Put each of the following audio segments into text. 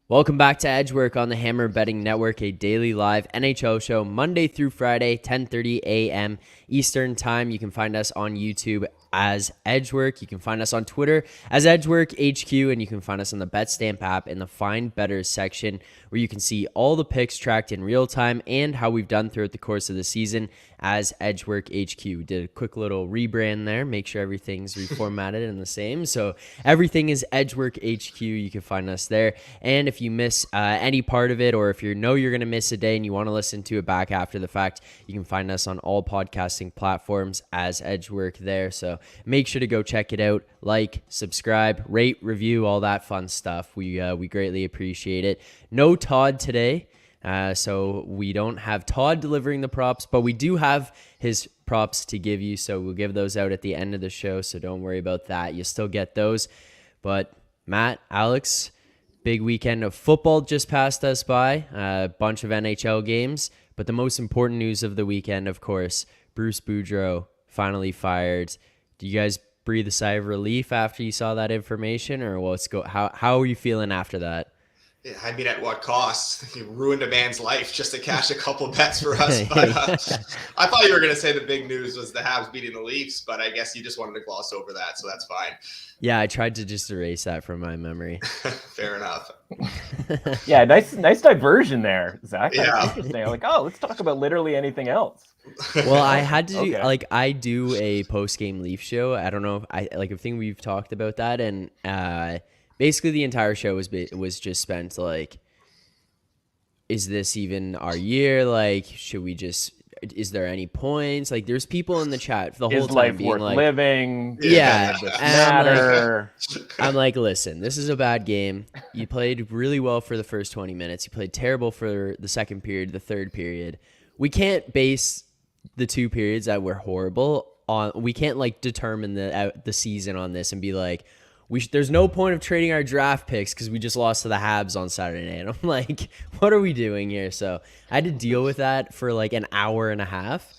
Welcome back to Edgework on the Hammer Betting Network, a daily live NHL show Monday through Friday, 10:30 a.m. Eastern Time. You can find us on YouTube as Edgework. You can find us on Twitter as Edgework HQ, and you can find us on the BetStamp app in the Find Betters section, where you can see all the picks tracked in real time and how we've done throughout the course of the season as Edgework HQ. We did a quick little rebrand there, make sure everything's reformatted and the same. So everything is Edgework HQ. You can find us there. And if you miss any part of it, or if you know you're going to miss a day and you want to listen to it back after the fact, you can find us on all podcasting platforms as Edgework there. So make sure to go check it out. Like, subscribe, rate, review, all that fun stuff. We greatly appreciate it. No Todd today. So we don't have Todd delivering the props, but we do have his props to give you. So we'll give those out at the end of the show. So don't worry about that. You'll still get those. But Matt, Alex, big weekend of football just passed us by. A bunch of NHL games. But the most important news of the weekend, of course, Bruce Boudreau finally fired. Do you guys breathe a sigh of relief after you saw that information, or how are you feeling after that? Yeah, I mean, at what cost? You ruined a man's life just to cash a couple bets for us. But I thought you were going to say the big news was the Habs beating the Leafs, but I guess you just wanted to gloss over that, so that's fine. Yeah, I tried to just erase that from my memory. Fair enough. Yeah, nice diversion there, Zach. Yeah. That's interesting. I'm like, let's talk about literally anything else. Well, I had to do, I do a post-game Leaf show. I don't know if I think we've talked about that, and basically the entire show was just spent like, is this even our year? Like, should we just? Is there any points? Like, there's people in the chat the whole time being like, living? Yeah, matter. I'm like, listen, this is a bad game. You played really well for the first 20 minutes. You played terrible for the second period, the third period. We can't base the two periods that were horrible on. We can't like determine the season on this and be like, there's no point of trading our draft picks because we just lost to the Habs on Saturday night. And I'm like, what are we doing here? So I had to deal with that for like an hour and a half.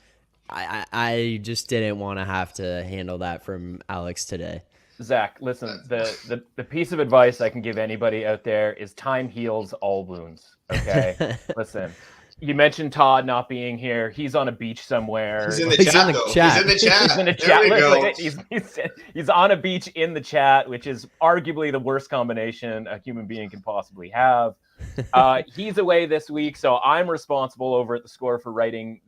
I just didn't want to have to handle that from Alex today. Zach, listen, the piece of advice I can give anybody out there is time heals all wounds. Okay, listen. You mentioned Todd not being here. He's on a beach somewhere. He's in the chat. He's in the chat. He's on a beach in the chat, which is arguably the worst combination a human being can possibly have. He's away this week, so I'm responsible over at the Score for writing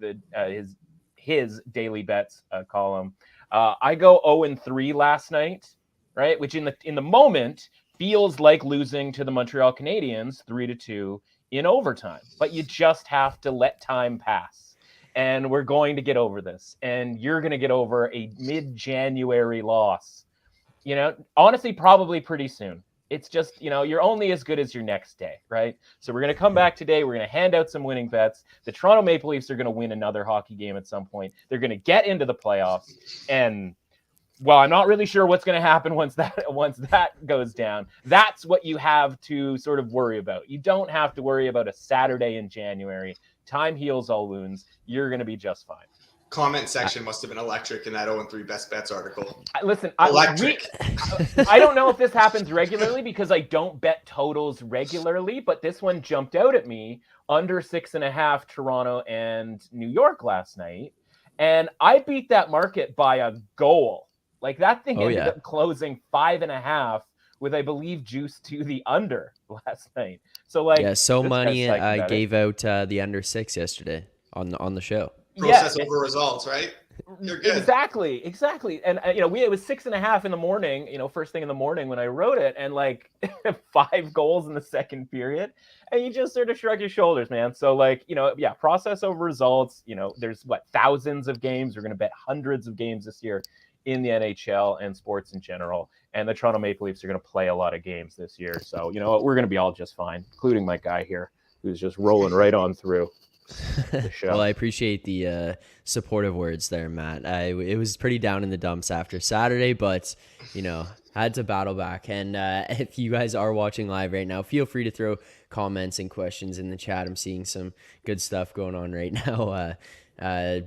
his daily bets column. I go 0-3 last night, right? Which in the moment feels like losing to the Montreal Canadiens 3-2. In overtime, but you just have to let time pass, and we're going to get over this, and you're going to get over a mid-January loss, honestly, probably pretty soon. It's just, you're only as good as your next day, right? So we're going to come back today. We're going to hand out some winning bets. The Toronto Maple Leafs are going to win another hockey game at some point. They're going to get into the playoffs, and well, I'm not really sure what's going to happen once that goes down. That's what you have to sort of worry about. You don't have to worry about a Saturday in January. Time heals all wounds. You're going to be just fine. Comment section must have been electric in that 0-3 best bets article. Listen, electric. I don't know if this happens regularly because I don't bet totals regularly, but this one jumped out at me under 6.5 Toronto and New York last night. And I beat that market by a goal. Like that thing ended up closing 5.5 with, I believe, juice to the under last night. So like, money gave out the under 6 yesterday on the show. Process over results, right? You're good. Exactly. And it was 6.5 in the morning, first thing in the morning when I wrote it, and like 5 goals in the second period, and you just sort of shrug your shoulders, man. So like, process over results. There's thousands of games. We're going to bet hundreds of games this year in the NHL and sports in general. And the Toronto Maple Leafs are going to play a lot of games this year. So, we're going to be all just fine, including my guy here, who's just rolling right on through the show. Well, I appreciate the supportive words there, Matt. It was pretty down in the dumps after Saturday, but, had to battle back. And if you guys are watching live right now, feel free to throw comments and questions in the chat. I'm seeing some good stuff going on right now.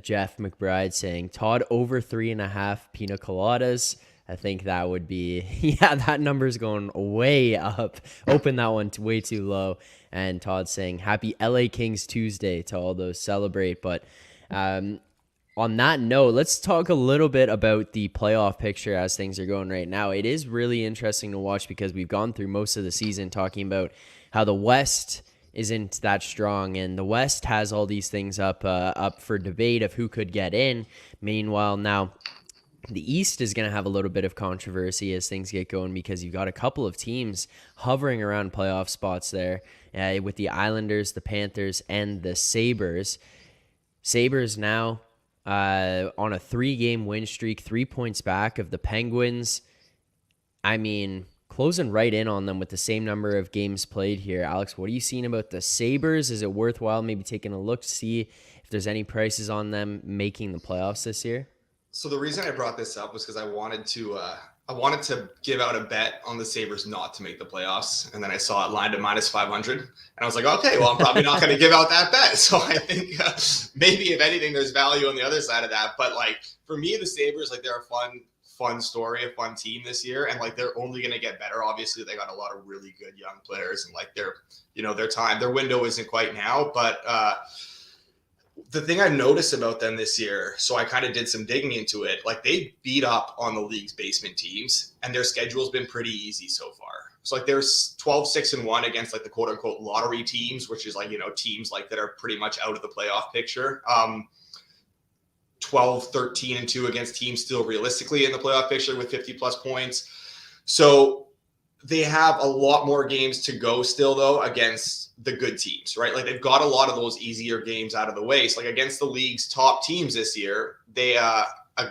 Jeff McBride saying Todd over 3.5 pina coladas. I think that would be, that number's going way up. Open that one way too low. And Todd saying happy LA Kings Tuesday to all those celebrate. But on that note, let's talk a little bit about the playoff picture as things are going right now. It is really interesting to watch because we've gone through most of the season talking about how the West isn't that strong, and the West has all these things up for debate of who could get in. Meanwhile, now the East is going to have a little bit of controversy as things get going because you've got a couple of teams hovering around playoff spots there with the Islanders, the Panthers, and the Sabres. Sabres now on a 3-game win streak, 3 points back of the Penguins. I mean, closing right in on them with the same number of games played here. Alex, what are you seeing about the Sabres? Is it worthwhile maybe taking a look to see if there's any prices on them making the playoffs this year? So the reason I brought this up was because I wanted to give out a bet on the Sabres not to make the playoffs, and then I saw it lined at -500, and I was like, okay, well, I'm probably not going to give out that bet. So I think maybe if anything, there's value on the other side of that. But like for me, the Sabres, like they're a fun story, a fun team this year, and like they're only going to get better. Obviously, they got a lot of really good young players, and like their window isn't quite now, but. The thing I noticed about them this year, so I kind of did some digging into it, like they beat up on the league's basement teams, and their schedule's been pretty easy so far. So like there's 12-6-1 against like the quote unquote lottery teams, which is like, teams like that are pretty much out of the playoff picture. 12-13-2 against teams still realistically in the playoff picture with 50 plus points. So they have a lot more games to go still, though, against the good teams, right? Like they've got a lot of those easier games out of the way. So like against the league's top teams this year, they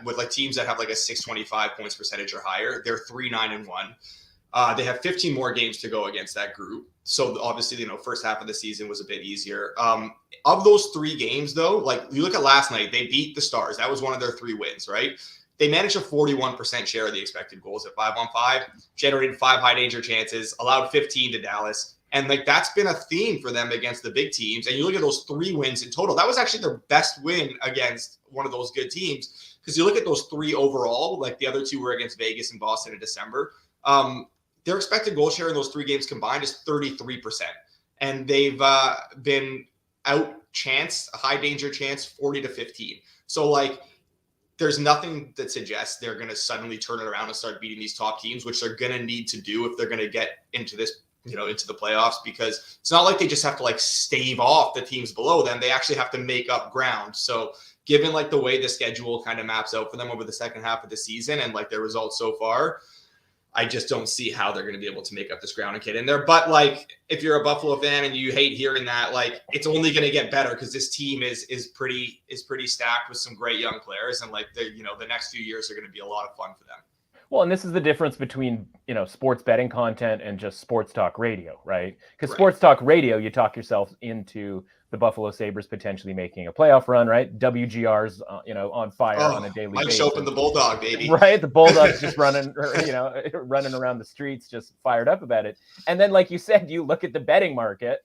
with like teams that have like a 625 points percentage or higher, they're 3-9-1. They have 15 more games to go against that group. So obviously, first half of the season was a bit easier. Of those 3 games, though, like you look at last night, they beat the Stars. That was one of their 3 wins, right? They managed a 41% share of the expected goals at 5-on-5, generated 5 high danger chances, allowed 15 to Dallas. And like that's been a theme for them against the big teams. And you look at those 3 wins in total, that was actually their best win against one of those good teams. Because you look at those 3 overall, like the other 2 were against Vegas and Boston in December. Their expected goal share in those 3 games combined is 33%. And they've been out-chanced, a high danger chance, 40-15. So like, there's nothing that suggests they're going to suddenly turn it around and start beating these top teams, which they're going to need to do if they're going to get into this, into the playoffs, because it's not like they just have to like stave off the teams below them. They actually have to make up ground. So given like the way the schedule kind of maps out for them over the second half of the season and like their results so far, I just don't see how they're going to be able to make up this ground and get in there. But like, if you're a Buffalo fan and you hate hearing that, like it's only going to get better because this team is pretty stacked with some great young players, and like the next few years are going to be a lot of fun for them. Well, and this is the difference between, sports betting content and just sports talk radio, right? Because sports talk radio, you talk yourself into the Buffalo Sabres potentially making a playoff run, right? WGR's, on fire on a daily basis. Mike Schopp and the Bulldog, baby. Right? The Bulldog's just running around the streets, just fired up about it. And then, like you said, you look at the betting market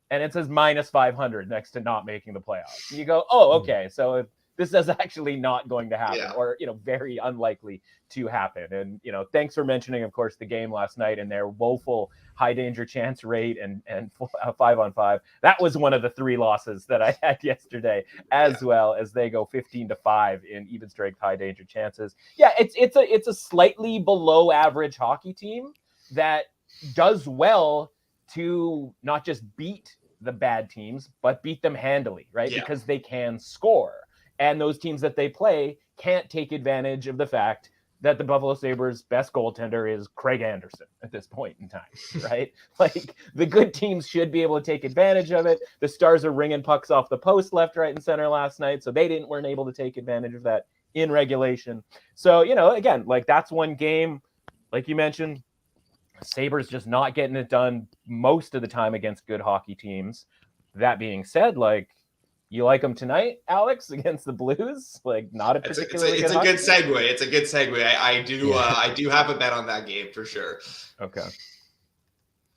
and it says -500 next to not making the playoffs. You go, oh, okay. So if this is actually not going to happen, Yeah. or, very unlikely to happen. And, thanks for mentioning, of course, the game last night and their woeful high danger chance rate and 5-on-5. That was one of the 3 losses that I had yesterday, as well, as they go 15-5 in even strength high danger chances. Yeah, it's a slightly below average hockey team that does well to not just beat the bad teams, but beat them handily, right? Yeah. Because they can score. And those teams that they play can't take advantage of the fact that the Buffalo Sabres' best goaltender is Craig Anderson at this point in time, right? Like, the good teams should be able to take advantage of it. The Stars are ringing pucks off the post left, right, and center last night, so they weren't able to take advantage of that in regulation. So, again, like, that's one game, like you mentioned, Sabres just not getting it done most of the time against good hockey teams. That being said, like, you like them tonight, Alex, against the Blues? Like, not a particularly it's good a good segue. It's a good segue. I do have a bet on that game for sure. Okay.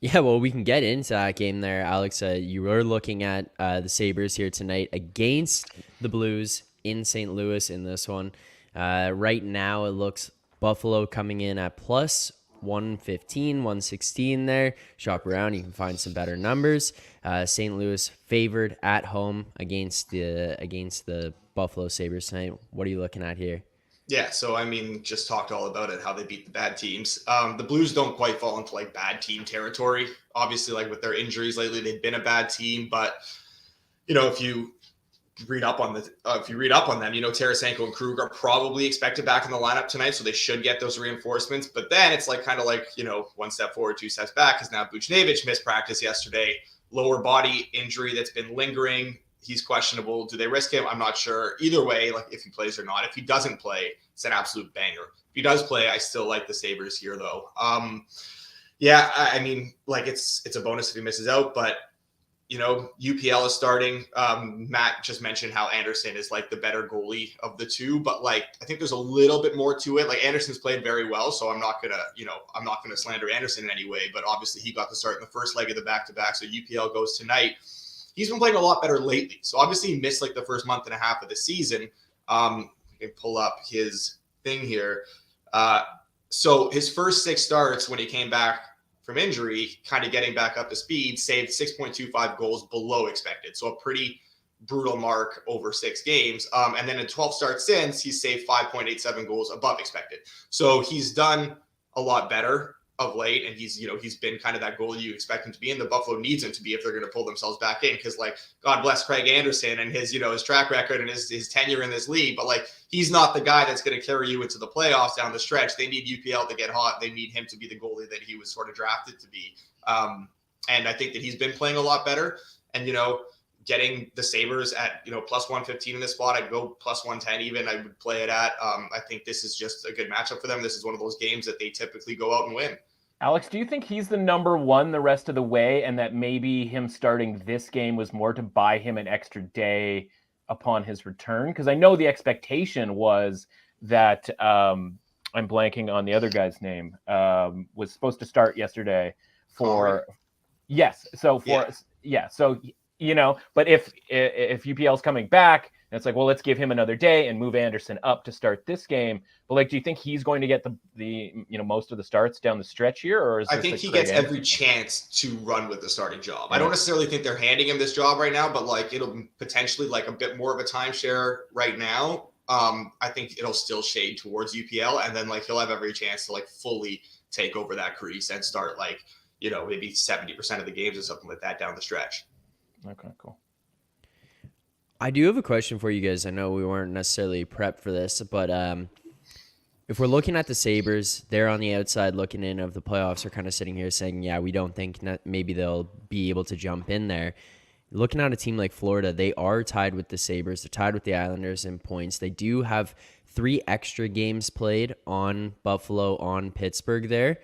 Yeah, well, we can get into that game there, Alex. You were looking at the Sabres here tonight against the Blues in St. Louis in this one. Right now, it looks Buffalo coming in at plus 115, 116 there. Shop around, you can find some better numbers. St. Louis favored at home against the Buffalo Sabres tonight. What are you looking at here? Yeah, so I mean, just talked all about it, how they beat the bad teams. The Blues don't quite fall into like bad team territory. Obviously, like with their injuries lately, they've been a bad team. But if you read up on them, Tarasenko and Krug are probably expected back in the lineup tonight, so they should get those reinforcements. But then it's like kind of like one step forward, 2 steps back, because now Buchnevich missed practice yesterday, lower body injury that's been lingering. He's questionable. Do they risk him? I'm not sure. Either way, like if he plays or not. If he doesn't play, it's an absolute banger. If he does play, I still like the Sabres here, though. Yeah, I mean, like it's a bonus if he misses out, but UPL is starting. Matt just mentioned how Anderson is like the better goalie of the two, but like I think there's a little bit more to it. Like Anderson's played very well, so I'm not gonna slander Anderson in any way. But obviously he got the start in the first leg of the back-to-back, so UPL goes tonight. He's been playing a lot better lately. So obviously he missed like the first month and a half of the season. We can pull up his thing here. So his first 6 starts when he came back from injury, kind of getting back up to speed, saved 6.25 goals below expected. So a pretty brutal mark over 6 games. And then in 12 starts since, he's saved 5.87 goals above expected. So he's done a lot better of late, and he's been kind of that goalie you expect him to be, and the Buffalo needs him to be if they're going to pull themselves back in, because like God bless Craig Anderson and his his track record and his tenure in this league, but like he's not the guy that's going to carry you into the playoffs down the stretch. They need UPL to get hot. They need him to be the goalie that he was sort of drafted to be, and I think that he's been playing a lot better. And getting the Sabres at plus 115 in this spot, I'd go plus 110 even. I would play it at. I think this is just a good matchup for them. This is one of those games that they typically go out and win. Alex, do you think he's the number one the rest of the way, and that maybe him starting this game was more to buy him an extra day upon his return? Because I know the expectation was that I'm blanking on the other guy's name, was supposed to start yesterday for yes. So for so but if UPL's coming back, and it's like, well, let's give him another day and move Anderson up to start this game. But like, do you think he's going to get the most of the starts down the stretch here, or is I think he gets every chance to run with the starting job. I don't necessarily think they're handing him this job right now, but like it'll potentially like a bit more of a timeshare right now. I think it'll still shade towards UPL, and then like he'll have every chance to like fully take over that crease and start like maybe 70% of the games or something like that down the stretch. Okay, cool. I do have a question for you guys. I know we weren't necessarily prepped for this, but if we're looking at the Sabres, they're on the outside looking in of the playoffs, are kind of sitting here saying, yeah, we don't think maybe they'll be able to jump in there. Looking at a team like Florida, they are tied with the Sabres. They're tied with the Islanders in points. They do have 3 extra games played on Buffalo, on Pittsburgh there.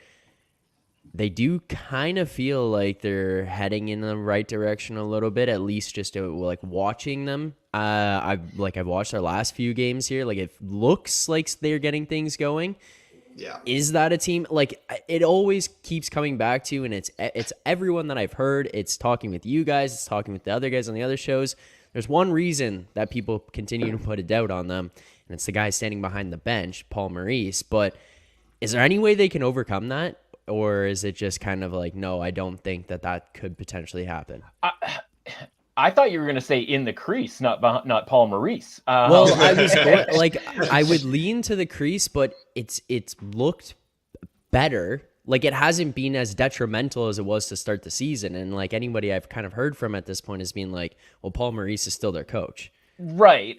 They do kind of feel like they're heading in the right direction a little bit, at least just like watching them. I've watched their last few games here. Like it looks like they're getting things going. Yeah. Is that a team? Like it always keeps coming back to, and it's everyone that I've heard. It's talking with you guys. It's talking with the other guys on the other shows. there's one reason that people continue to put a doubt on them, and it's the guy standing behind the bench, Paul Maurice. But is there any way they can overcome that? Or is it just kind of like, no, I don't think that could potentially happen? I thought you were going to say in the crease, not Paul Maurice. Well, I was like, I would lean to the crease, but it's looked better. Like, it hasn't been as detrimental as it was to start the season. And like anybody I've kind of heard from at this point has been like, well, Paul Maurice is still their coach. Right.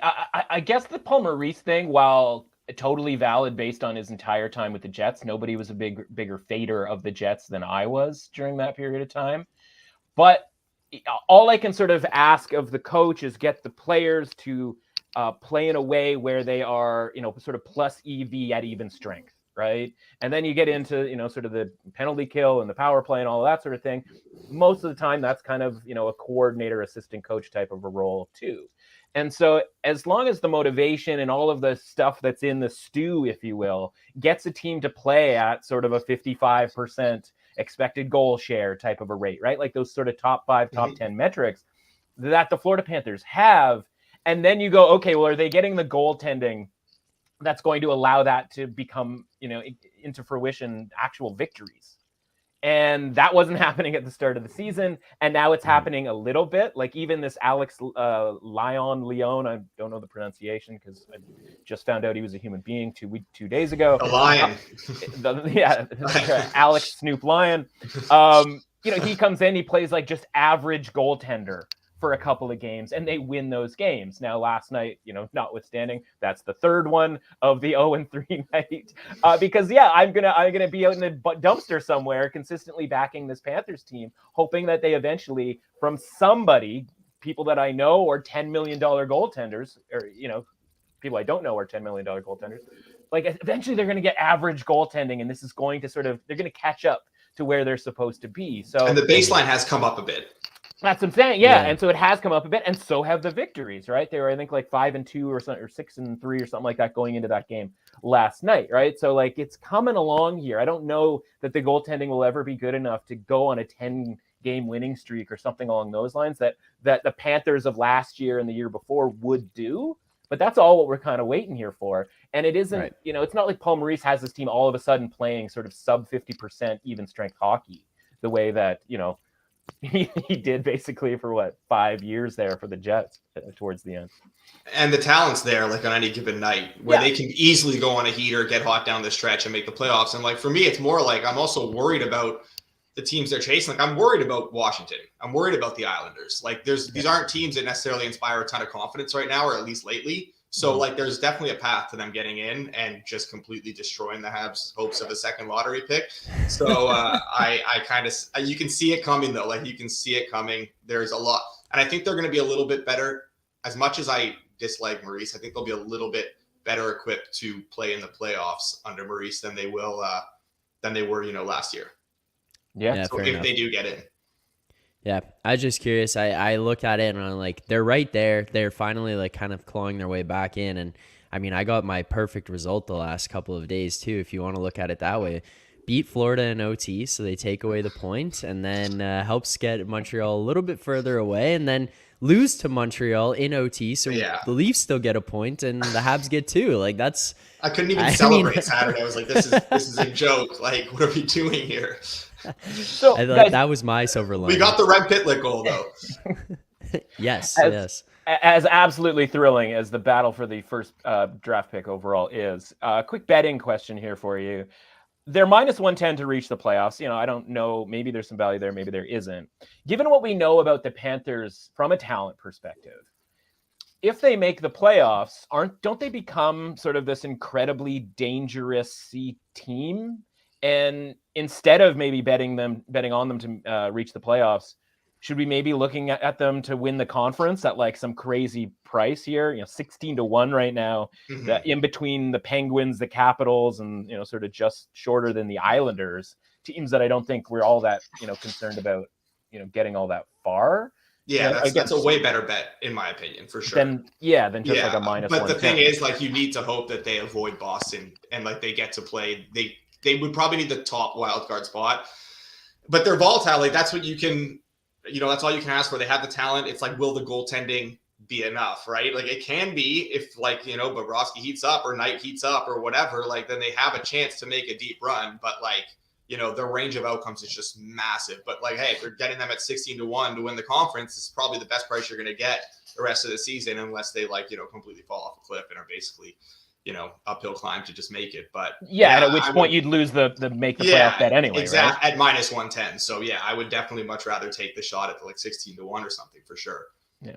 I guess the Paul Maurice thing, while totally valid based on his entire time with the Jets, nobody was a bigger fader of the Jets than I was during that period of time. But all I can sort of ask of the coach is get the players to play in a way where they are, sort of plus EV at even strength, right? And then you get into, sort of the penalty kill and the power play and all that sort of thing. Most of the time, that's kind of, a coordinator, assistant coach type of a role too. And so as long as the motivation and all of the stuff that's in the stew, if you will, gets a team to play at sort of a 55% expected goal share type of a rate, right? Like those sort of top 5, top 10 metrics that the Florida Panthers have. And then you go, okay, well, are they getting the goaltending that's going to allow that to become, into fruition, actual victories? And that wasn't happening at the start of the season. And now it's happening a little bit. Like even this Alex Leon, I don't know the pronunciation because I just found out he was a human being 2 days ago. A lion. Alex Snoop Lion. He comes in, he plays like just average goaltender for a couple of games, and they win those games. Now, last night, notwithstanding, that's the third one of the 0-3 night. Because I'm gonna be out in the dumpster somewhere, consistently backing this Panthers team, hoping that they eventually, from somebody, people that I know, or $10 million goaltenders, or people I don't know are $10 million goaltenders. Like eventually, they're gonna get average goaltending, and this is going to they're gonna catch up to where they're supposed to be. So, and the baseline has come up a bit. That's what I'm saying. Yeah. And so it has come up a bit, and so have the victories, right? They were, I think, like 5-2 or something, or 6-3 or something like that going into that game last night, right? So like it's coming along here. I don't know that the goaltending will ever be good enough to go on a 10-game winning streak or something along those lines that the Panthers of last year and the year before would do. But that's all what we're kind of waiting here for. And it isn't, right. It's not like Paul Maurice has this team all of a sudden playing sort of sub 50% even strength hockey the way that, he did basically for 5 years there for the Jets towards the end. And the talent's there, like on any given night, where they can easily go on a heater, get hot down the stretch, and make the playoffs. And like for me, it's more like I'm also worried about the teams they're chasing. Like I'm worried about Washington. I'm worried about the Islanders. Like these aren't teams that necessarily inspire a ton of confidence right now, or at least lately. So like there's definitely a path to them getting in and just completely destroying the Habs' hopes of a second lottery pick. So I kind of, you can see it coming though. Like you can see it coming. There's a lot. And I think they're going to be a little bit better. As much as I dislike Maurice, I think they'll be a little bit better equipped to play in the playoffs under Maurice than they were, last year. Yeah. So if they do get in. Yeah, I was just curious. I look at it and I'm like, they're right there. They're finally like kind of clawing their way back in. And I mean, I got my perfect result the last couple of days too, if you want to look at it that way. Beat Florida in OT, so they take away the point, and then helps get Montreal a little bit further away, and then lose to Montreal in OT, so the Leafs still get a point, and the Habs get 2. Like that's, I couldn't even celebrate Saturday. I was like, this is a joke. Like, what are we doing here? So that was my silver lining. We got the Red Pitlick goal though. yes. As absolutely thrilling as the battle for the first draft pick overall is. Quick betting question here for you. They're minus 110 to reach the playoffs. I don't know. Maybe there's some value there. Maybe there isn't. Given what we know about the Panthers from a talent perspective, if they make the playoffs, don't they become sort of this incredibly dangerous team? And instead of maybe betting on them to reach the playoffs, should we maybe looking at them to win the conference at like some crazy price here? 16-1 right now, that in between the Penguins, the Capitals, and sort of just shorter than the Islanders, teams that I don't think we're all that concerned about getting all that far. Yeah, that's a way better bet in my opinion, for sure. Than just like a minus. But the thing is, like, you need to hope that they avoid Boston and like they get to play. They would probably need the top wild card spot, but they're volatile. Like that's what you can. That's all you can ask for. They have the talent. It's like, will the goaltending be enough, right? Like it can be if like, you know, Bobrovsky heats up or Knight heats up or whatever, like then they have a chance to make a deep run. But like, you know, the range of outcomes is just massive. But like, hey, if you're getting them at 16-1 to win the conference, it's probably the best price you're going to get the rest of the season, unless they like, you know, completely fall off a cliff and are basically, you know, uphill climb to just make it. But yeah, and at which point you'd lose the make the playoff bet anyway, exactly, right? At -110. So yeah, I would definitely much rather take the shot at the like 16-1 or something for sure. Yeah.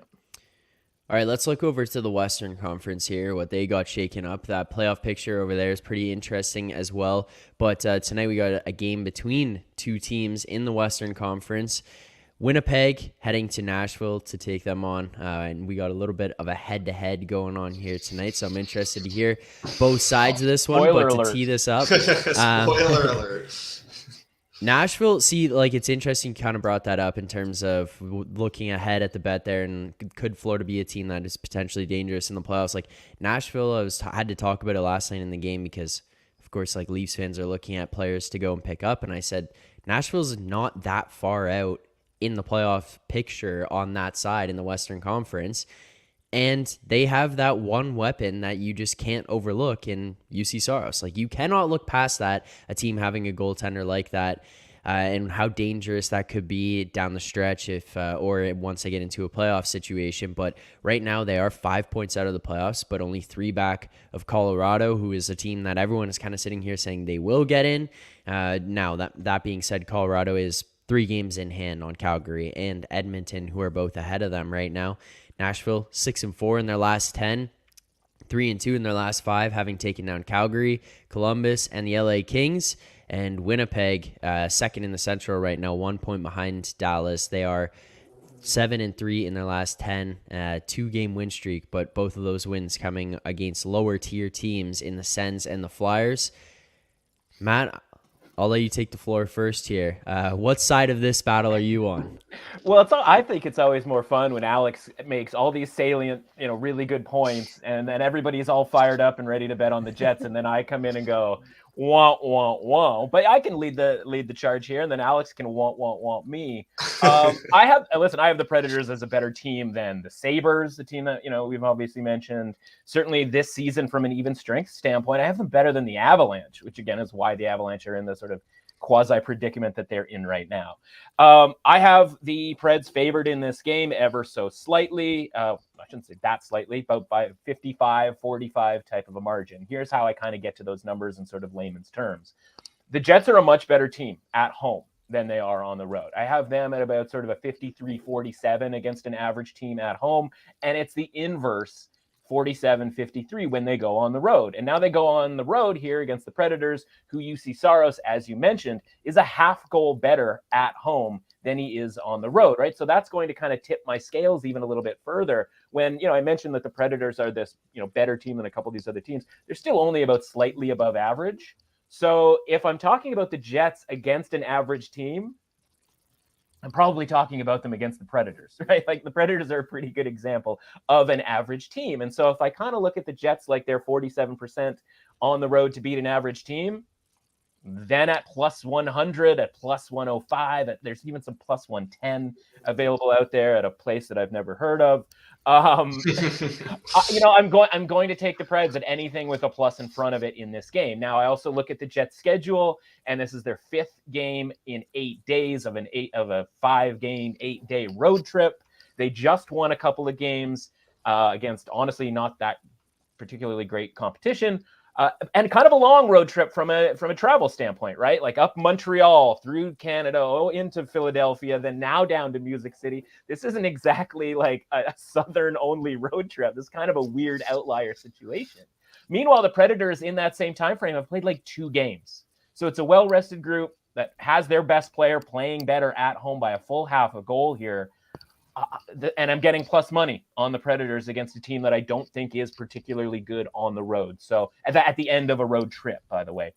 All right, let's look over to the Western Conference here, what they got shaken up. That playoff picture over there is pretty interesting as well. But tonight we got a game between two teams in the Western Conference. Winnipeg heading to Nashville to take them on. And we got a little bit of a head-to-head going on here tonight. So I'm interested to hear both sides of this one. Spoiler but alert. to tee this up. Spoiler alert. Nashville, see, like it's interesting, kind of brought that up in terms of looking ahead at the bet there, and could Florida be a team that is potentially dangerous in the playoffs? Like Nashville, had to talk about it last night in the game because, of course, like Leafs fans are looking at players to go and pick up, and I said Nashville's not that far out in the playoff picture on that side in the Western Conference. And they have that one weapon that you just can't overlook in UC Saros. Like you cannot look past that, a team having a goaltender like that, and how dangerous that could be down the stretch if or once they get into a playoff situation. But right now they are 5 points out of the playoffs, but only 3 back of Colorado, who is a team that everyone is kind of sitting here saying they will get in. Now that being said, Colorado is 3 games in hand on Calgary and Edmonton, who are both ahead of them right now. Nashville 6-4 in their last 10, 3-2 in their last 5, having taken down Calgary, Columbus, and the LA Kings. And Winnipeg, second in the Central right now, 1 point behind Dallas. They are 7-3 in their last 10, 2-game win streak, but both of those wins coming against lower tier teams in the Sens and the Flyers. Matt, I'll let you take the floor first here. What side of this battle are you on? Well, I think it's always more fun when Alex makes all these salient, you know, really good points, and then everybody's all fired up and ready to bet on the Jets, and then I come in and go, wah, wah, wah. But I can lead the charge here, and then Alex can wah me. I have the Predators as a better team than the Sabres, the team that, you know, we've obviously mentioned. Certainly this season from an even strength standpoint, I have them better than the Avalanche, which again is why the Avalanche are in the sort of quasi predicament that they're in right now. I have the Preds favored in this game ever so slightly. I shouldn't say that slightly, but by 55-45 type of a margin. Here's how I kind of get to those numbers in sort of layman's terms. The Jets are a much better team at home than they are on the road. I have them at about sort of a 53-47 against an average team at home, and it's the inverse, 47-53 when they go on the road. And now they go on the road here against the Predators, who UC Saros, as you mentioned, is a half goal better at home than he is on the road, right? So that's going to kind of tip my scales even a little bit further. When, you know, I mentioned that the Predators are this, you know, better team than a couple of these other teams. They're still only about slightly above average. So if I'm talking about the Jets against an average team, I'm probably talking about them against the Predators, right? Like the Predators are a pretty good example of an average team. And so if I kind of look at the Jets like they're 47% on the road to beat an average team, then at plus 100, at plus 105, there's even some plus 110 available out there at a place that I've never heard of. You know, I'm going to take the Preds at anything with a plus in front of it in this game. Now, I also look at the Jets' schedule, and this is their 5th game in 8 days of a 5-game, 8-day road trip. They just won a couple of games against, honestly, not that particularly great competition. And kind of a long road trip from a travel standpoint, right? Like up Montreal, through Canada, into Philadelphia, then now down to Music City. This isn't exactly like a Southern-only road trip. This is kind of a weird outlier situation. Meanwhile, the Predators in that same time frame have played like 2 games. So it's a well-rested group that has their best player playing better at home by a full half a goal here. And I'm getting plus money on the Predators against a team that I don't think is particularly good on the road. So at the end of a road trip, by the way,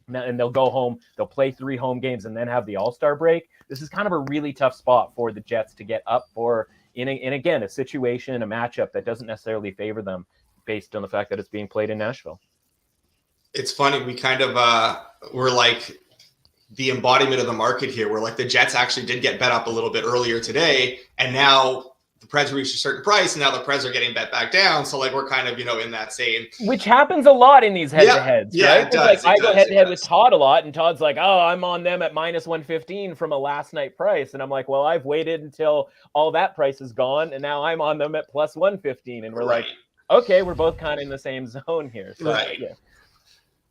and they'll go home, they'll play 3 home games and then have the All-Star break. This is kind of a really tough spot for the Jets to get up for in again, a situation, a matchup that doesn't necessarily favor them based on the fact that it's being played in Nashville. It's funny. We kind of we're like the embodiment of the market here, where like the Jets actually did get bet up a little bit earlier today, and now the Preds reached a certain price, and now the Preds are getting bet back down. So like we're kind of, in that same, which happens a lot in these head-to-heads, yeah, right? It does, I go head-to-head with Todd a lot, and Todd's like, "Oh, I'm on them at minus 115 from a last night price," and I'm like, "Well, I've waited until all that price is gone, and now I'm on them at plus 115," and we're like, "Okay, we're both kind of in the same zone here." So, right. Yeah.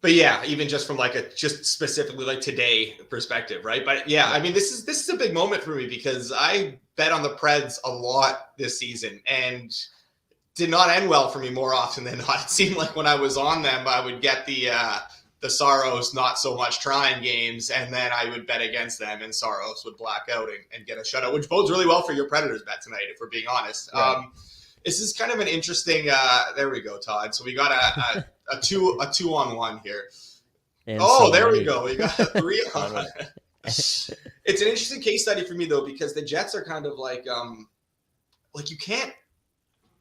But yeah, even just from just specifically like today perspective, right? But yeah, I mean, this is a big moment for me because I bet on the Preds a lot this season and did not end well for me more often than not. It seemed like when I was on them, I would get the Saros not so much trying games, and then I would bet against them, and Saros would black out and get a shutout, which bodes really well for your Predators bet tonight, if we're being honest. Right. This is kind of an interesting. There we go, Todd. So we got a 2-on-1 here. And there we go. We got a 3-on-1. It's an interesting case study for me though, because the Jets are kind of like you can't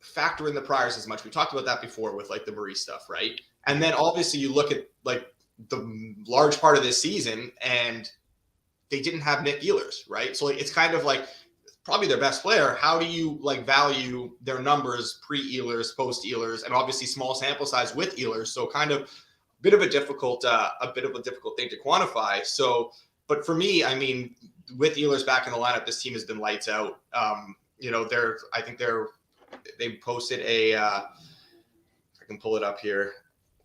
factor in the priors as much. We talked about that before with like the Maurice stuff, right? And then obviously you look at like the large part of this season, and they didn't have Nick Ehlers, right? So like it's kind of like probably their best player. How do you like value their numbers pre-Ehlers, post-Ehlers, and obviously small sample size with Ehlers? So kind of a bit of a difficult thing to quantify. So, but for me, I mean, with Ehlers back in the lineup, this team has been lights out. They posted I can pull it up here,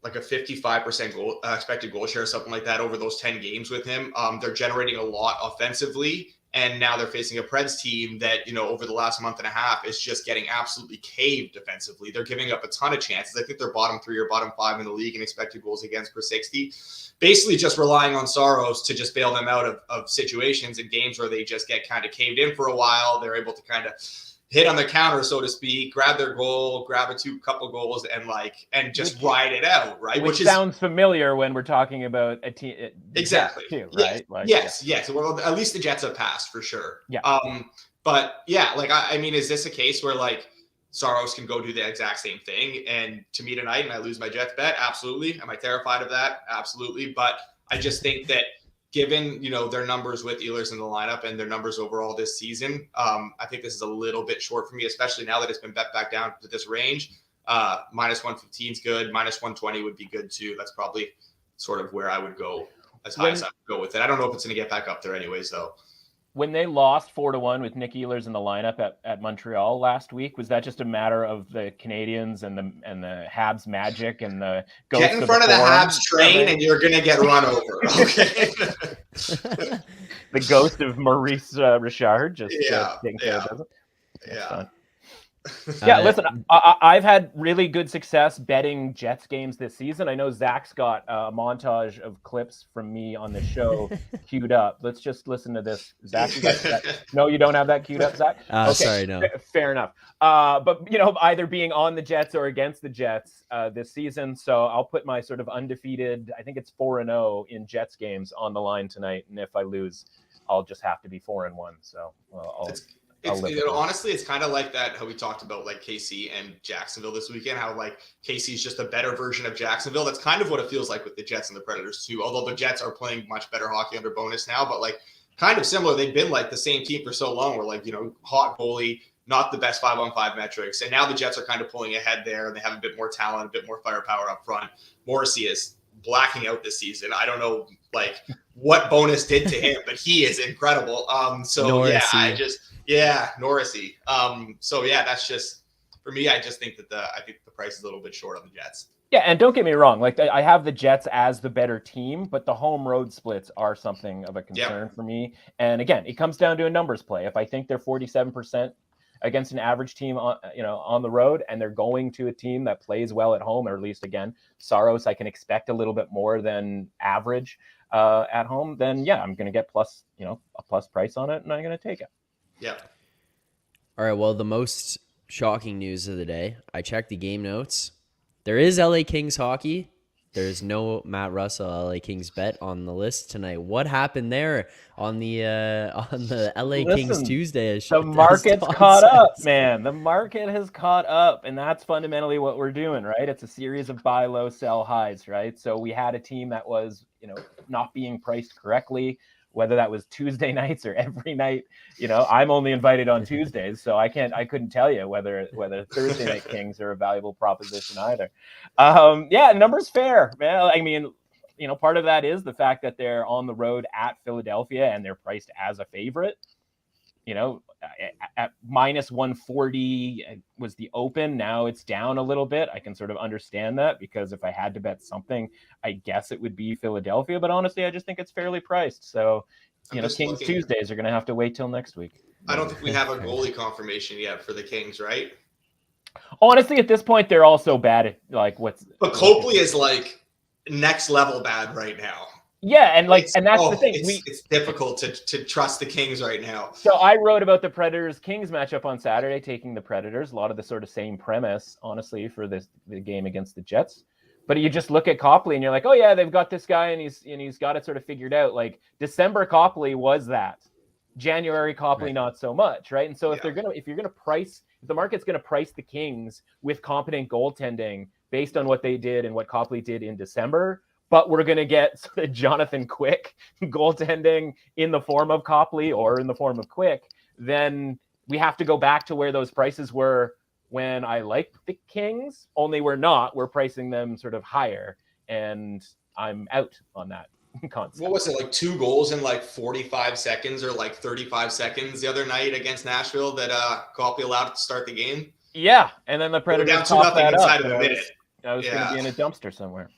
like a 55% expected goal share, something like that over those 10 games with him. They're generating a lot offensively. And now they're facing a Preds team that, over the last month and a half is just getting absolutely caved defensively. They're giving up a ton of chances. I think they're bottom 3 or bottom 5 in the league in expected goals against per 60. Basically just relying on Saros to just bail them out of situations and games where they just get kind of caved in for a while. They're able to kind of hit on the counter, so to speak, grab their goal, grab couple goals, and just ride it out, right? Which sounds familiar when we're talking about a team. Exactly. Too, right? Yes. Well, at least the Jets have passed for sure. Yeah. But yeah, I mean, is this a case where like Saros can go do the exact same thing and to me tonight and I lose my Jets bet? Absolutely. Am I terrified of that? Absolutely. But I just think that given, their numbers with Ehlers in the lineup and their numbers overall this season, I think this is a little bit short for me, especially now that it's been bet back down to this range. Minus 115 is good. Minus 120 would be good too. That's probably sort of where I would go as high as I would go with it. I don't know if it's going to get back up there anyways, though. When they lost 4-1 with Nick Ehlers in the lineup at Montreal last week, was that just a matter of the Canadians and the Habs magic and the ghost get in front of the Habs train and you're gonna get run over? Okay. The ghost of Maurice Richard just taking care of business. Yeah, listen, I've had really good success betting Jets games this season. I know Zach's got a montage of clips from me on the show queued up. Let's just listen to this. Zach, you got that? No, you don't have that queued up, Zach? Okay. Sorry, no. Fair enough. But, either being on the Jets or against the Jets this season. So I'll put my sort of undefeated, I think it's 4-0 in Jets games on the line tonight. And if I lose, I'll just have to be 4-1. So honestly, it's kind of like that, how we talked about like KC and Jacksonville this weekend, how like KC is just a better version of Jacksonville. That's kind of what it feels like with the Jets and the Predators too. Although the Jets are playing much better hockey under Bonus now, but like kind of similar. They've been like the same team for so long. We're like, hot goalie, not the best 5-on-5 metrics. And now the Jets are kind of pulling ahead there and they have a bit more talent, a bit more firepower up front. Morrissey is blacking out this season. I don't know like what Bonus did to him, but he is incredible. Norrisy. Norrisy. That's just for me. I just think that I think the price is a little bit short on the Jets. Yeah, and don't get me wrong. Like I have the Jets as the better team, but the home road splits are something of a concern for me. And again, it comes down to a numbers play. If I think they're 47% against an average team on the road, and they're going to a team that plays well at home, or at least again, Saros, I can expect a little bit more than average at home. Then I'm going to get a plus price on it, and I'm going to take it. Yeah. All right. Well, the most shocking news of the day. I checked the game notes. There is LA Kings hockey. There's no Matt Russell LA Kings bet on the list tonight. What happened there on the LA Kings Tuesday? The market's caught up, man. The market has caught up, and that's fundamentally what we're doing, right? It's a series of buy low, sell highs, right? So we had a team that was, not being priced correctly. whether that was Tuesday nights or every night. I'm only invited on Tuesdays, so I couldn't tell you whether Thursday night Kings are a valuable proposition either. Numbers fair, man. I mean, part of that is the fact that they're on the road at Philadelphia and they're priced as a favorite. At minus 140 was the open. Now it's down a little bit. I can sort of understand that, because if I had to bet something, I guess it would be Philadelphia. But honestly, I just think it's fairly priced. So, Kings Tuesdays are going to have to wait till next week. I don't think we have a goalie confirmation yet for the Kings, right? Honestly, at this point, they're all so bad at But Copley is like next level bad right now. Yeah, and that's the thing. It's difficult to trust the Kings right now. So I wrote about the Predators-Kings matchup on Saturday, taking the Predators. A lot of the sort of same premise, honestly, for the game against the Jets. But you just look at Copley and you're like, oh yeah, they've got this guy and he's got it sort of figured out. Like December Copley was that. January Copley, not so much, right? And so if the market's gonna price the Kings with competent goaltending based on what they did and what Copley did in December, but we're going to get sort of Jonathan Quick goaltending in the form of Copley or in the form of Quick, then we have to go back to where those prices were when I liked the Kings, only we're not. We're pricing them sort of higher, and I'm out on that concept. What was it, like 2 goals in like 45 seconds or like 35 seconds the other night against Nashville that Copley allowed to start the game? Yeah, and then the Predators down 2-0 inside of a minute. I was going to be in a dumpster somewhere.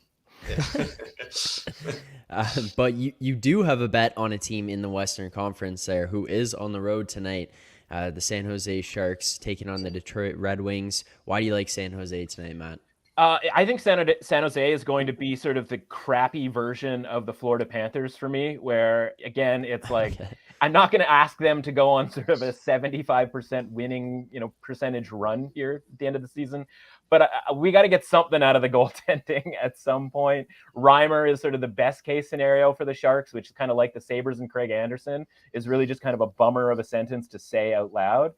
But you do have a bet on a team in the Western Conference there who is on the road tonight. The San Jose Sharks taking on the Detroit Red Wings. Why do you like San Jose tonight, Matt? I think San Jose is going to be sort of the crappy version of the Florida Panthers for me, where, again, it's like, I'm not going to ask them to go on sort of a 75% winning, percentage run here at the end of the season. But we got to get something out of the goaltending at some point. Reimer is sort of the best case scenario for the Sharks, which is kind of like the Sabres and Craig Anderson, is really just kind of a bummer of a sentence to say out loud.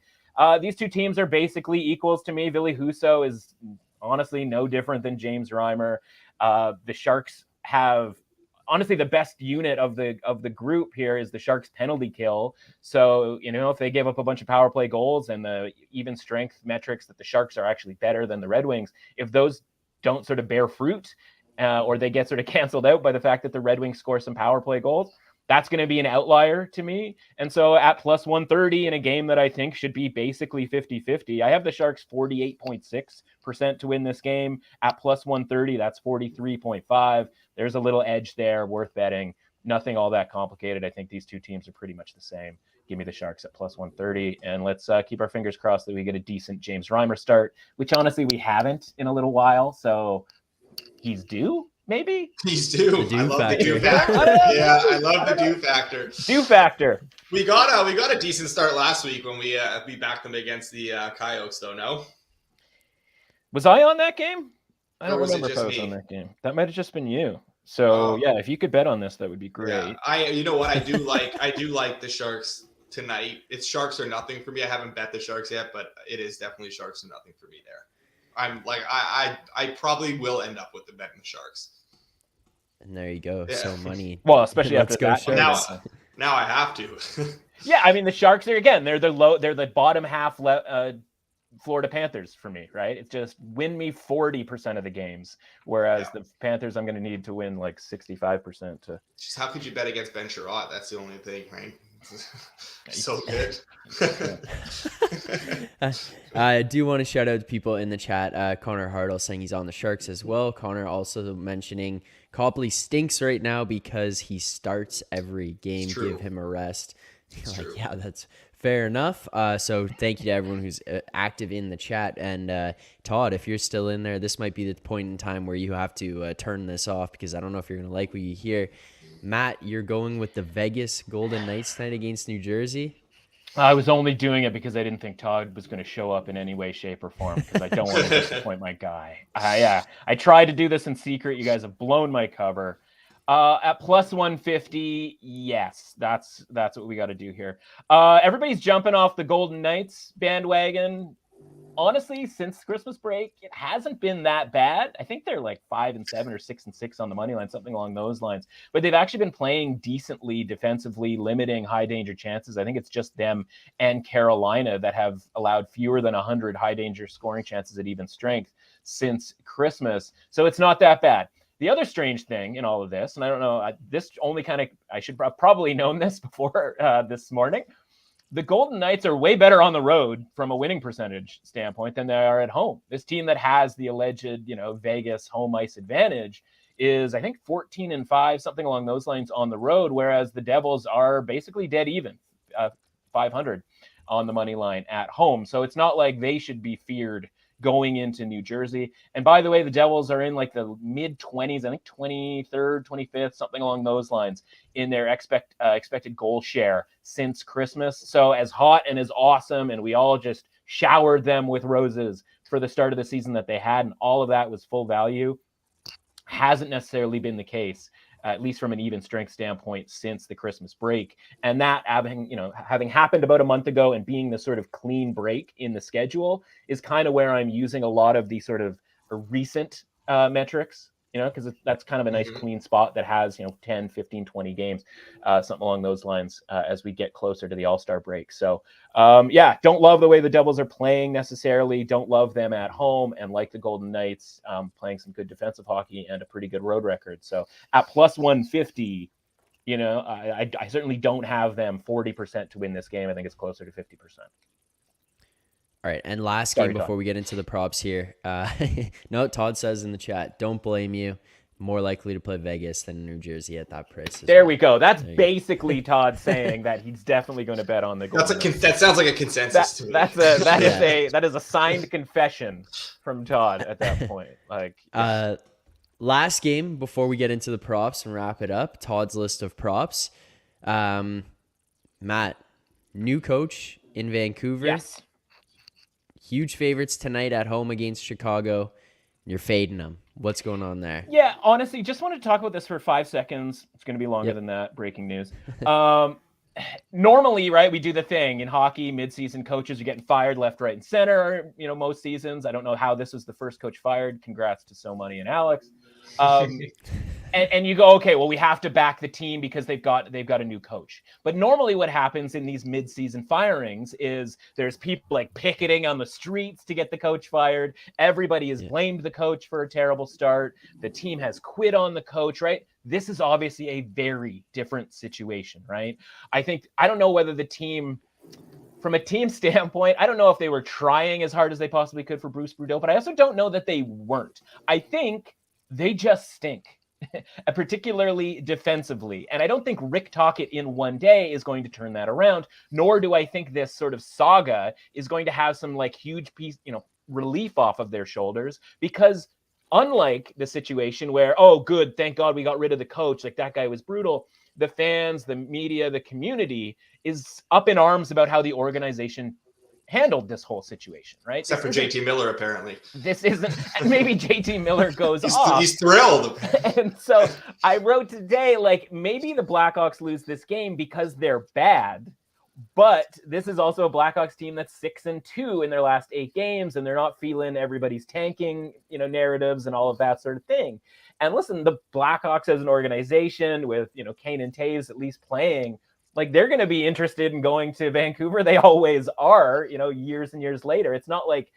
These two teams are basically equals to me. Ville Husso is honestly no different than James Reimer. The Sharks have honestly the best unit of the group here is the Sharks penalty kill. So, if they give up a bunch of power play goals and the even strength metrics that the Sharks are actually better than the Red Wings, if those don't sort of bear fruit or they get sort of canceled out by the fact that the Red Wings score some power play goals, that's going to be an outlier to me. And so at plus 130 in a game that I think should be basically 50-50, I have the Sharks 48.6% to win this game. At plus 130, that's 43.5. There's a little edge there worth betting. Nothing all that complicated. I think these two teams are pretty much the same. Give me the Sharks at plus 130. And let's keep our fingers crossed that we get a decent James Reimer start, which honestly we haven't in a little while. So he's due. Maybe he's due. I love factor. the due factor. Yeah, I love the due factor. Due factor. We got a decent start last week when we backed them against the Coyotes, though. No, was I on that game? I don't Or was it remember if just I was me? on that game. That might have just been you. So yeah, if you could bet on this, that would be great. Yeah. You know what? I do like the Sharks tonight. It's Sharks or nothing for me. I haven't bet the Sharks yet, but it is definitely Sharks or nothing for me there. I'm like I probably will end up with the bet in the Sharks. And there you go. Yeah. So money. Well, especially Let's after go that. Sharks. Now I have to. Yeah, I mean the Sharks are they're the bottom half Florida Panthers for me, right? It's just win me 40% of the games, whereas the Panthers I'm going to need to win like 65% to. Just how could you bet against Ben Sherratt? That's the only thing, right? So good. I do want to shout out to people in the chat. Connor Hartle saying he's on the Sharks as well. Connor also mentioning Copley stinks right now because he starts every game. Give him a rest. Like, yeah, that's fair enough. So thank you to everyone who's active in the chat. And Todd, if you're still in there, this might be the point in time where you have to turn this off because I don't know if you're going to like what you hear. Matt, you're going with the Vegas Golden Knights tonight against New Jersey? I was only doing it because I didn't think Todd was going to show up in any way, shape, or form because I don't want to disappoint my guy. I tried to do this in secret. You guys have blown my cover. At plus 150, yes, that's what we got to do here. Everybody's jumping off the Golden Knights bandwagon. honestly, since Christmas break, it hasn't been that bad. I think they're like 5-7 or 6-6 on the money line, something along those lines. But they've actually been playing decently defensively, limiting high danger chances. I think it's just them and Carolina that have allowed fewer than 100 high danger scoring chances at even strength since Christmas. So it's not that bad. The other strange thing in all of this, and I don't know, this only kind of, I should probably known this before this morning. The Golden Knights are way better on the road from a winning percentage standpoint than they are at home. This team that has the alleged, Vegas home ice advantage is, I think, 14-5, something along those lines on the road, whereas the Devils are basically dead even, 500 on the money line at home. So it's not like they should be feared going into New Jersey. And by the way, the Devils are in like the mid 20s, I think 23rd, 25th, something along those lines in their expected goal share since Christmas. So as hot and as awesome, and we all just showered them with roses for the start of the season that they had, and all of that was full value, hasn't necessarily been the case, at least from an even strength standpoint, since the Christmas break. And that having happened about a month ago and being the sort of clean break in the schedule is kind of where I'm using a lot of the sort of recent metrics, because that's kind of a nice clean spot that has, 10, 15, 20 games, something along those lines as we get closer to the All-Star break. So don't love the way the Devils are playing necessarily. Don't love them at home, and like the Golden Knights, playing some good defensive hockey and a pretty good road record. So at plus 150, I certainly don't have them 40% to win this game. I think it's closer to 50%. All right, and last game before we get into the props here. No, Todd says in the chat, don't blame you. More likely to play Vegas than New Jersey at that price. There we go. That's basically Todd saying that he's definitely going to bet on the goal. That sounds like a consensus to me. That is a signed confession from Todd at that point. Last game before we get into the props and wrap it up. Todd's list of props. Matt, new coach in Vancouver. Yes. Huge favorites tonight at home against Chicago. You're fading them. What's going on there? Yeah, honestly, just wanted to talk about this for 5 seconds. It's going to be longer than that. Breaking news. Normally, right, we do the thing in hockey, midseason coaches are getting fired left, right, and center, most seasons. I don't know how this was the first coach fired. Congrats to So Money and Alex. And you go, okay, well, we have to back the team because they've got a new coach. But normally what happens in these mid-season firings is there's people like picketing on the streets to get the coach fired. Everybody has blamed the coach for a terrible start. The team has quit on the coach, right? This is obviously a very different situation, right? I don't know whether the team, from a team standpoint, I don't know if they were trying as hard as they possibly could for Bruce Boudreau, but I also don't know that they weren't. I think they just stink. Particularly defensively. And I don't think Rick Tocchet in one day is going to turn that around, nor do I think this sort of saga is going to have some huge piece, relief off of their shoulders, because unlike the situation where, oh, good, thank God we got rid of the coach, that guy was brutal, the fans, the media, the community is up in arms about how the organization handled this whole situation, right? Except for JT Miller, apparently. This isn't, and maybe JT Miller goes off. He's thrilled. And so I wrote today, maybe the Blackhawks lose this game because they're bad, but this is also a Blackhawks team that's 6-2 in their last 8 games, and they're not feeling everybody's tanking, narratives and all of that sort of thing. And listen, the Blackhawks as an organization with, Kane and Taves at least playing, they're going to be interested in going to Vancouver. They always are, years and years later. It's not like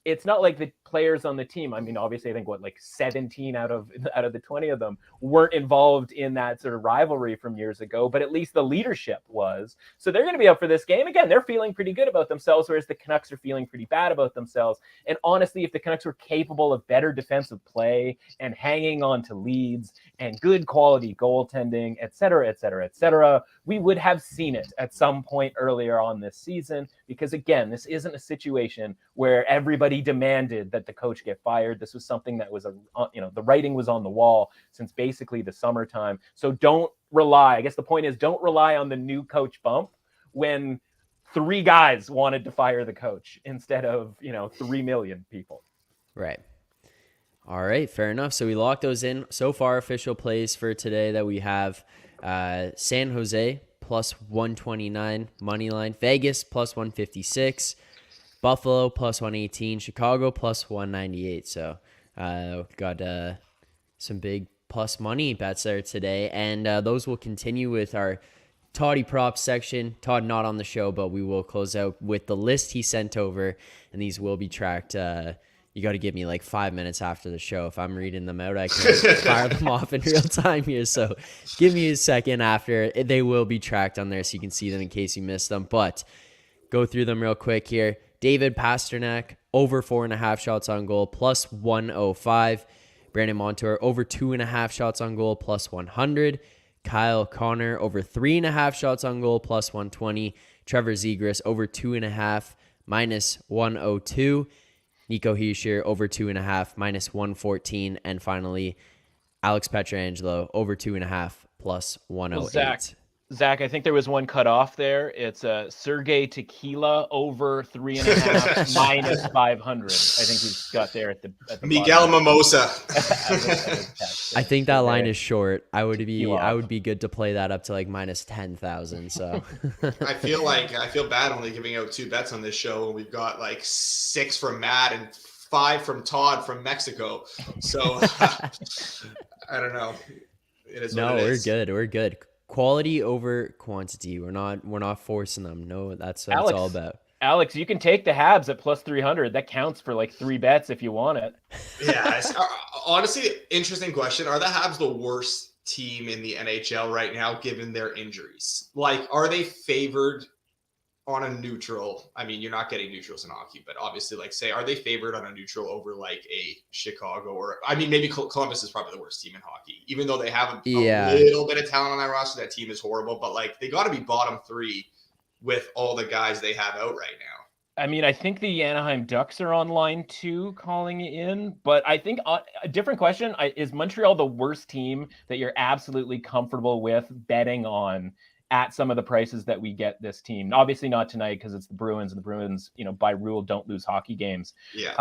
the players on the team. I mean, obviously, I think 17 out of the 20 of them weren't involved in that sort of rivalry from years ago, but at least the leadership was. So they're going to be up for this game. Again, they're feeling pretty good about themselves, whereas the Canucks are feeling pretty bad about themselves. And honestly, if the Canucks were capable of better defensive play and hanging on to leads and good quality goaltending, et cetera, we would have seen it at some point earlier on this season. Because again, this isn't a situation where everybody demanded that the coach get fired. This was something that was the writing was on the wall since basically the summertime. So don't rely. I guess the point is, don't rely on the new coach bump when 3 guys wanted to fire the coach instead of 3 million people. Right. All right, fair enough. So we locked those in. So far, official plays for today that we have San Jose plus 129 money line, Vegas plus 156, Buffalo plus 118, Chicago plus 198. So got some big plus money bets there today. And those will continue with our Toddy props section. Todd not on the show, but we will close out with the list he sent over. And these will be tracked. You got to give me like 5 minutes after the show. If I'm reading them out, I can fire them off in real time here. So give me a second after. They will be tracked on there so you can see them in case you missed them. But go through them real quick here. David Pasternak, over 4.5 shots on goal, plus 105. Brandon Montour, over 2.5 shots on goal, plus 100. Kyle Connor, over 3.5 shots on goal, plus 120. Trevor Zegras, over 2.5, minus 102. Nico Hischier, over 2.5, minus 114. And finally, Alex Pietrangelo, over 2.5, plus 108. Well, Zach, I think there was one cut off there. It's Sergey Tequila, over 3.5, minus 500. I think he's got there at the Miguel bottom. Mimosa. I think that line is short. I would be good to play that up to like minus 10,000. So I feel bad only giving out 2 bets on this show, and we've got like 6 from Matt and 5 from Todd from Mexico. So I don't know. It is what it is. We're good. Quality over quantity. We're not forcing them. No, that's what it's all about. Alex, you can take the Habs at plus 300. That counts for like 3 bets if you want it. Yeah. Honestly, interesting question. Are the Habs the worst team in the NHL right now, given their injuries? Like, are they favored on a neutral? I mean, you're not getting neutrals in hockey, but obviously, like, say, are they favored on a neutral over like a Chicago, or I mean, maybe Columbus is probably the worst team in hockey, even though they have a little bit of talent on that roster. That team is horrible, but like, they got to be bottom 3 with all the guys they have out right now. I mean, I think the Anaheim Ducks are on line 2 calling in, but I think a different question is Montreal the worst team that you're absolutely comfortable with betting on at some of the prices that we get this team? Obviously not tonight because it's the Bruins, and the Bruins, by rule, don't lose hockey games. Yeah.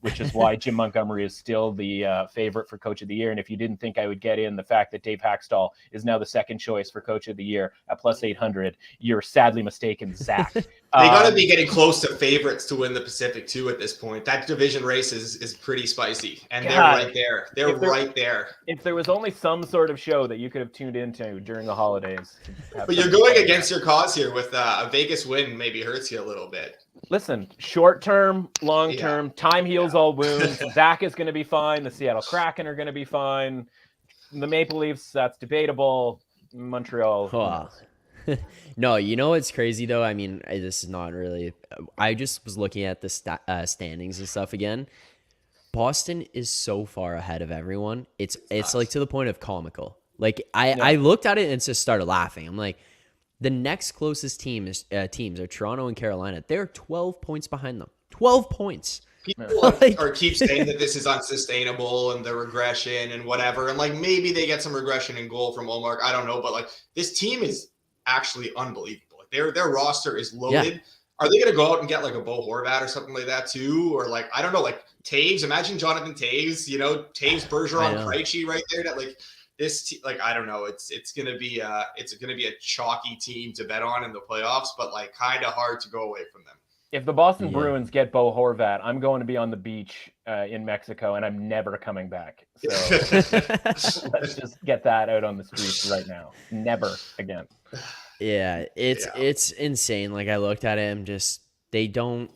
Which is why Jim Montgomery is still the favorite for Coach of the Year. And if you didn't think I would get in the fact that Dave Haxtell is now the second choice for Coach of the Year at plus 800, you're sadly mistaken, Zach. They got to be getting close to favorites to win the Pacific too at this point. That division race is pretty spicy, and they're right there. They're right there. If there was only some sort of show that you could have tuned into during the holidays. But you're going against your cause here with a Vegas win maybe hurts you a little bit. Listen, short term, long term, time heals all wounds. Zach is going to be fine. The Seattle Kraken are going to be fine. The Maple Leafs, that's debatable. Montreal. Wow. No, you know what's crazy though? I mean, this is not really. I just was looking at the standings and stuff again. Boston is so far ahead of everyone. It's like to the point of comical. Like I looked at it and just started laughing. I'm like, the next closest teams are Toronto and Carolina. They're 12 points behind them. 12 points. People keep saying that this is unsustainable and the regression and whatever. And like maybe they get some regression in goal from Olmark. I don't know, but like this team is actually unbelievable. Like their roster is loaded. Yeah. Are they going to go out and get like a Bo Horvat or something like that too? Or like, I don't know, like Taves. Imagine Jonathan Taves, Taves, Bergeron, Krejci right there. That like this, I don't know. It's going to be a chalky team to bet on in the playoffs, but like kind of hard to go away from them. If the Boston Bruins get Bo Horvat, I'm going to be on the beach in Mexico, and I'm never coming back. So let's just get that out on the streets right now. Never again. Yeah, it's insane. Like I looked at it, they don't,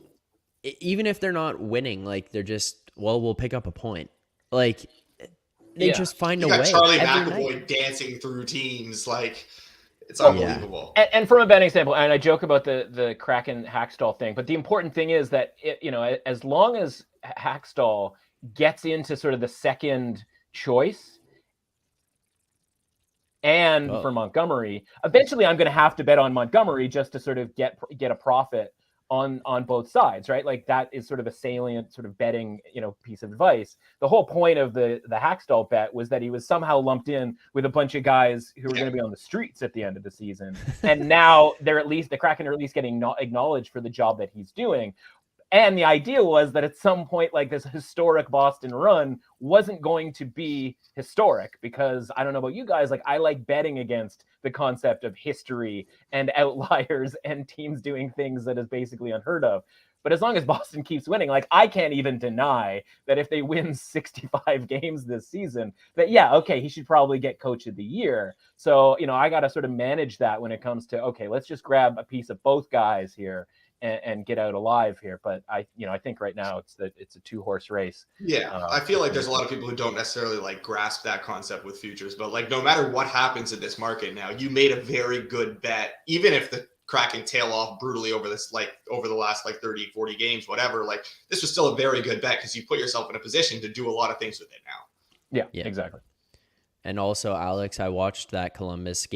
even if they're not winning, like they're just, we'll pick up a point. Like they just find a way. Charlie McAvoy dancing through teams, like it's unbelievable. And from a betting standpoint, and I joke about the Kraken Haxtell thing, but the important thing is that as long as Haxtell gets into sort of the second choice. And for Montgomery, eventually I'm going to have to bet on Montgomery just to sort of get a profit on both sides, right? Like that is sort of a salient sort of betting, piece of advice. The whole point of the Haxtell bet was that he was somehow lumped in with a bunch of guys who were going to be on the streets at the end of the season. And now the Kraken are at least getting acknowledged for the job that he's doing. And the idea was that at some point, like this historic Boston run wasn't going to be historic because I don't know about you guys, like I like betting against the concept of history and outliers and teams doing things that is basically unheard of. But as long as Boston keeps winning, like I can't even deny that if they win 65 games this season, that okay, he should probably get coach of the year. So, I got to sort of manage that when it comes to, okay, let's just grab a piece of both guys here and get out alive here. But I think right now it's a 2-horse race. Yeah, I feel like there's a lot of people who don't necessarily like grasp that concept with futures, but like no matter what happens in this market now, you made a very good bet, even if the Kraken tail off brutally over the last 30, 40 games, whatever. Like this was still a very good bet because you put yourself in a position to do a lot of things with it now. Yeah, exactly. And also, Alex, I watched that Columbus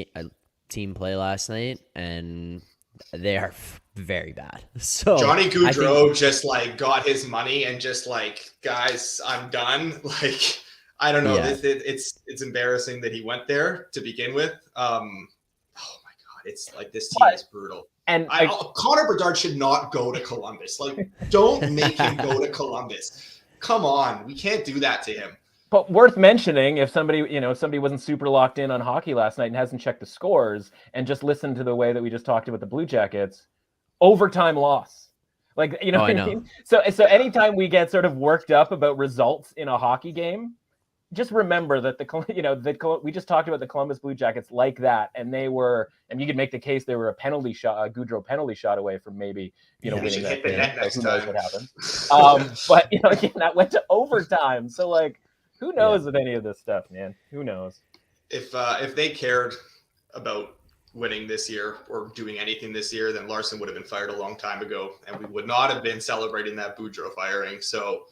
team play last night, and they are very bad. So Johnny Gaudreau just got his money and just guys, I'm done. I don't know. Yeah. It's embarrassing that he went there to begin with. Oh my God, it's this team is brutal. And Connor Bedard should not go to Columbus. Don't make him go to Columbus. Come on, we can't do that to him. But worth mentioning, if somebody wasn't super locked in on hockey last night and hasn't checked the scores and just listened to the way that we just talked about the Blue Jackets, overtime loss. What I mean? So anytime we get sort of worked up about results in a hockey game, just remember that we just talked about the Columbus Blue Jackets like that, and they were, and you could make the case they were a penalty shot, a Gaudreau penalty shot away from maybe winning that game. Who knows what happened? But again, that went to overtime. So who knows with any of this stuff, man? Who knows? If they cared about winning this year or doing anything this year, then Larson would have been fired a long time ago, and we would not have been celebrating that Boudreau firing. So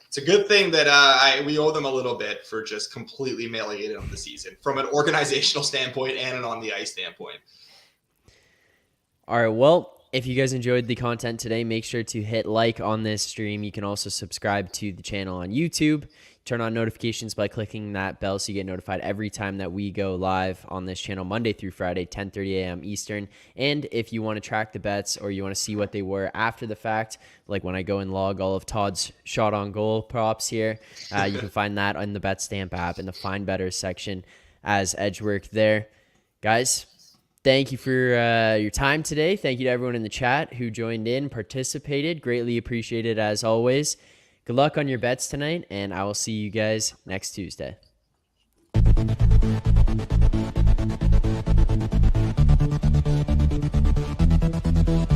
it's a good thing that we owe them a little bit for just completely mailing it on the season from an organizational standpoint and an on the ice standpoint. All right, well, if you guys enjoyed the content today, make sure to hit like on this stream. You can also subscribe to the channel on YouTube. Turn on notifications by clicking that bell so you get notified every time that we go live on this channel Monday through Friday, 10:30 a.m. Eastern. And if you want to track the bets or you want to see what they were after the fact, like when I go and log all of Todd's shot on goal props here, you can find that on the BetStamp app in the Find Better section as Edgework there. Guys, thank you for your time today. Thank you to everyone in the chat who joined in, participated. Greatly appreciated as always. Good luck on your bets tonight, and I will see you guys next Tuesday.